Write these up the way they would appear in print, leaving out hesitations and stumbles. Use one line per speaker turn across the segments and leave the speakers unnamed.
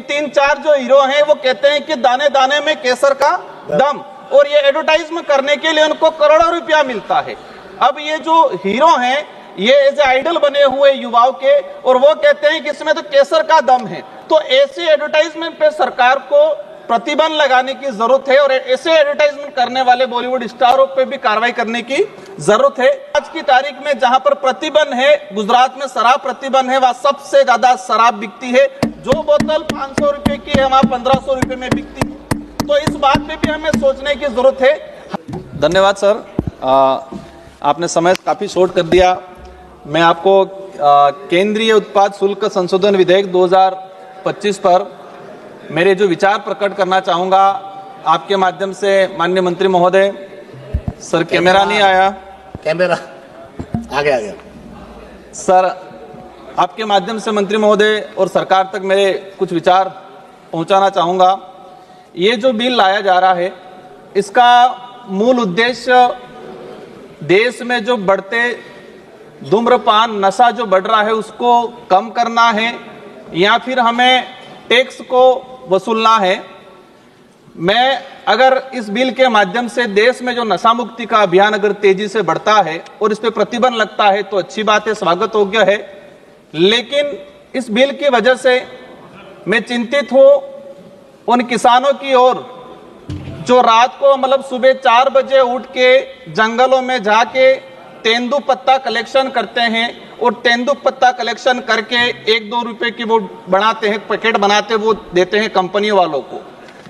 तीन चार जो हीरो हैं वो कहते हैं कि दाने दाने में केसर का दम, और ये एडवर्टाइजमेंट करने के लिए उनको करोड़ों रुपया मिलता है। अब ये जो हीरो हैं ये एज आइडल बने हुए युवाओं के, और वो कहते हैं कि इसमें तो केसर का दम है। तो ऐसे एडवर्टाइजमेंट पे सरकार को प्रतिबंध लगाने की जरूरत है, और ऐसे एडवर्टाइजमेंट करने वाले बॉलीवुड स्टारों पे भी कार्रवाई करने की जरूरत है। आज की तारीख में जहां पर प्रतिबंध है, गुजरात में शराब प्रतिबंध है, वहां सबसे ज्यादा शराब बिकती है। जो बोतल 500 रुपए की है वहां 1500 रुपए में बिकती है। तो इस बात पे भी हमें सोचने की जरूरत है। धन्यवाद सर, आपने समय काफी शॉर्ट कर दिया। मैं आपको केंद्रीय उत्पाद शुल्क संशोधन विधेयक 2025 पर मेरे जो विचार प्रकट करना चाहूँगा आपके माध्यम से। माननीय मंत्री महोदय, सर कैमरा नहीं आया,
कैमरा आ गया
सर, आपके माध्यम से मंत्री महोदय और सरकार तक मेरे कुछ विचार पहुंचाना चाहूँगा। ये जो बिल लाया जा रहा है इसका मूल उद्देश्य देश में जो बढ़ते धूम्रपान नशा जो बढ़ रहा है उसको कम करना है, या फिर हमें टैक्स को वसूलना है। मैं अगर इस बिल के माध्यम से देश में जो नशा मुक्ति का अभियान अगर तेजी से बढ़ता है और इस पे प्रतिबंध लगता है तो अच्छी बात है, स्वागत योग्य है। लेकिन इस बिल की वजह से मैं चिंतित हूं उन किसानों की ओर जो रात को मतलब सुबह 4 बजे उठ के जंगलों में जाके तेंदू पत्ता कलेक्शन करते हैं, और तेंदू पत्ता कलेक्शन करके 1-2 रुपए की वो बनाते हैं, पैकेट बनाते हैं, वो देते हैं कंपनियों वालों को।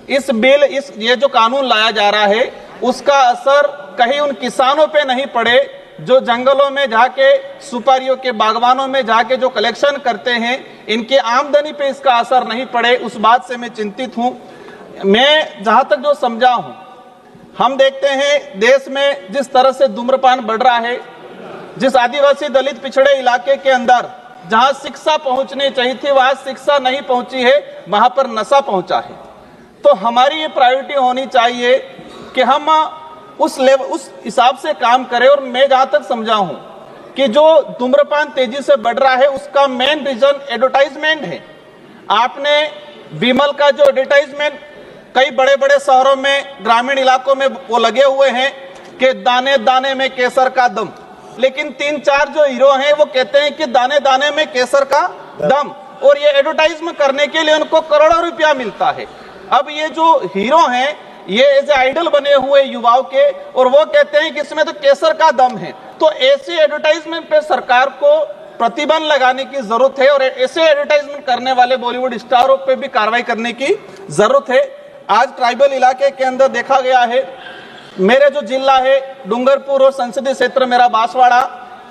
ये जो कानून लाया जा रहा है उसका असर कहीं उन किसानों पे नहीं पड़े जो जंगलों में जाके सुपारियों के बागवानों में जाके जो कलेक्शन करते हैं, इनके आमदनी पे इसका असर नहीं पड़े, उस बात से मैं चिंतित हूं। मैं जहां तक जो समझा हूं, हम देखते हैं देश में जिस तरह से धूम्रपान बढ़ रहा है, जिस आदिवासी दलित पिछड़े इलाके के अंदर जहां शिक्षा पहुंचनी चाहिए थी वहां शिक्षा नहीं पहुंची है, वहां पर नशा पहुंचा है। तो हमारी ये प्रायोरिटी होनी चाहिए कि हम उस हिसाब से काम करें। और मैं जहां तक समझा हूं कि जो धूम्रपान तेजी से बढ़ रहा है उसका मेन रीजन एडवर्टाइजमेंट है। आपने विमल का जो एडवर्टाइजमेंट कई बड़े बड़े शहरों में, ग्रामीण इलाकों में वो लगे हुए हैं कि दाने दाने में केसर का दम, लेकिन 3-4 जो हीरो हैं वो कहते हैं कि दाने दाने में केसर का दम, और ये एडवर्टाइजमेंट करने के लिए उनको करोड़ों रुपया मिलता है। अब ये जो हीरो हैं ये एज आइडल बने हुए युवाओं के, और वो कहते हैं कि इसमें तो केसर का दम है। तो ऐसे एडवर्टाइजमेंट पे सरकार को प्रतिबंध लगाने की जरूरत है, और ऐसे एडवर्टाइजमेंट करने वाले बॉलीवुड स्टारों पे भी कार्रवाई करने की जरूरत है। आज ट्राइबल इलाके के अंदर देखा गया है, मेरे जो जिला है डूंगरपुर और संसदीय क्षेत्र मेरा बांसवाड़ा,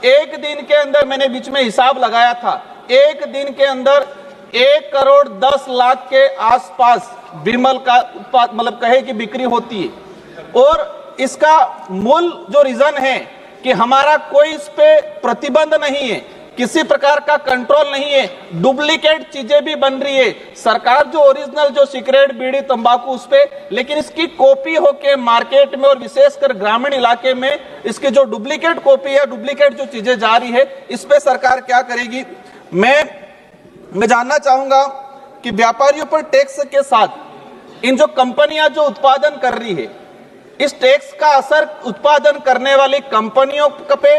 एक दिन के अंदर मैंने बीच में हिसाब लगाया था, एक दिन के अंदर 1 करोड़ 10 लाख के आसपास विमल का उत्पाद मतलब कहे कि बिक्री होती है। और इसका मूल जो रीजन है कि हमारा कोई इस पे प्रतिबंध नहीं है, किसी प्रकार का कंट्रोल नहीं है, डुप्लीकेट चीजें भी बन रही है। सरकार जो ओरिजिनल जो सिगरेट बीड़ी तंबाकू उस पे, लेकिन इसकी कॉपी होके मार्केट में और विशेषकर ग्रामीण इलाके में इसकी जो डुप्लीकेट कॉपी है, डुप्लीकेट जो चीजें जा रही है, इस पे सरकार क्या करेगी। मैं जानना चाहूंगा कि व्यापारियों पर टैक्स के साथ इन जो कंपनियां जो उत्पादन कर रही है, इस टैक्स का असर उत्पादन करने वाली कंपनियों पे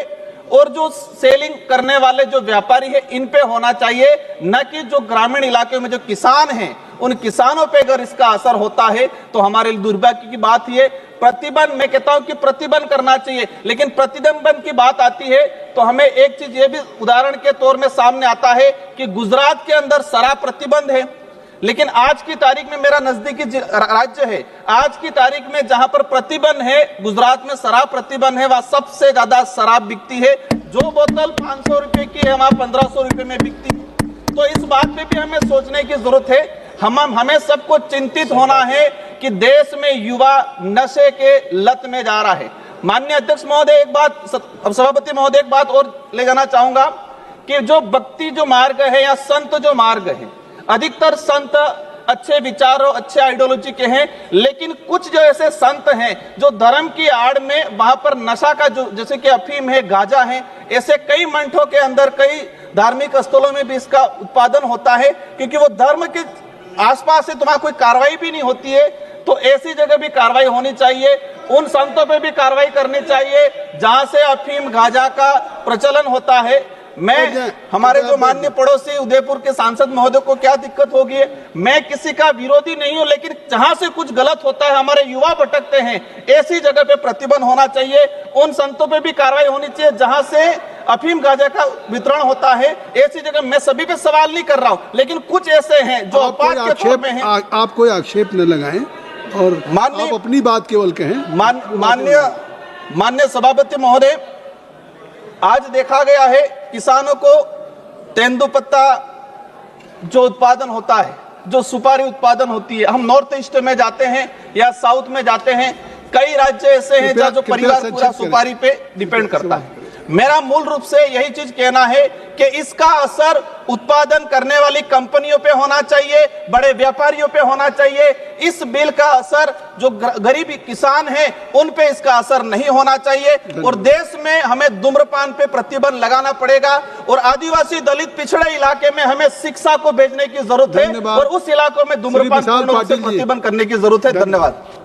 और जो सेलिंग करने वाले जो व्यापारी है इन पे होना चाहिए, न कि जो ग्रामीण इलाके में जो किसान हैं उन किसानों पे अगर इसका असर होता है तो हमारे लिए दुर्भाग्य की बात ये। प्रतिबंध, मैं कहता हूं कि प्रतिबंध करना चाहिए, लेकिन प्रतिबंध की बात आती है तो हमें एक चीज ये भी उदाहरण के तौर में सामने आता है कि गुजरात के अंदर शराब प्रतिबंध है, लेकिन आज की तारीख में मेरा नजदीकी राज्य है, आज की तारीख में जहां पर प्रतिबंध है, गुजरात में शराब प्रतिबंध है, वहां सबसे ज्यादा शराब बिकती है। जो बोतल 500 रुपए की है वहां 1500 रुपए में बिकती है। तो इस बात पे भी हमें सोचने की जरूरत है। हमें सबको चिंतित होना है कि देश में युवा नशे के लत में जा रहा है। माननीय अध्यक्ष महोदय, एक बात, सभापति महोदय, एक बात और ले जाना चाहूंगा कि जो भक्ति जो मार्ग है या संत जो मार्ग है, अधिकतर संत अच्छे विचारों, अच्छे आइडियोलॉजी के हैं, लेकिन कुछ जो ऐसे संत हैं जो धर्म की आड़ में वहां पर नशा का जो, जैसे कि अफीम है, गांजा है, ऐसे कई मंठों के अंदर, कई धार्मिक स्थलों में भी इसका उत्पादन होता है, क्योंकि वो धर्म के आसपास से तुम्हारी कोई कार्रवाई भी नहीं होती है, तो ऐसी जगह भी कार्रवाई होनी चाहिए। उन संतों पे भी कार्रवाई करनी चाहिए जहां से अफीम गांजा का प्रचलन होता है। मैं हमारे जो माननीय पड़ोसी उदयपुर के सांसद महोदय को क्या दिक्कत होगी है, मैं किसी का विरोधी नहीं हूं, लेकिन जहां से कुछ गलत होता है, हमारे युवा भटकते हैं, ऐसी जगह पे प्रतिबंध होना चाहिए। उन संतों पे भी कार्रवाई होनी चाहिए जहां से अफीम गांजा का वितरण होता है। ऐसी जगह मैं सभी पे सवाल नहीं कर रहा हूं, लेकिन कुछ ऐसे हैं जो अपवाद के तौर पे हैं।
आप कोई आक्षेप न लगाएं और आप अपनी बात केवल कहें।
माननीय सभापति महोदय, आज देखा गया है किसानों को तेंदुपत्ता जो उत्पादन होता है, जो सुपारी उत्पादन होती है, हम नॉर्थ ईस्ट में जाते हैं या साउथ में जाते हैं, कई राज्य ऐसे हैं जहां जो परिवार पूरा सुपारी पे डिपेंड करता है। मेरा मूल रूप से यही चीज कहना है कि इसका असर उत्पादन करने वाली कंपनियों पे होना चाहिए, बड़े व्यापारियों पे होना चाहिए। इस बिल का असर जो गरीब किसान हैं उन पे इसका असर नहीं होना चाहिए। और देश में हमें धूम्रपान पे प्रतिबंध लगाना पड़ेगा और आदिवासी दलित पिछड़े इलाके में हमें शिक्षा को भेजने की जरूरत है और उस इलाकों में धूम्रपान पूर्ण रूप से प्रतिबंध करने की जरूरत है। धन्यवाद।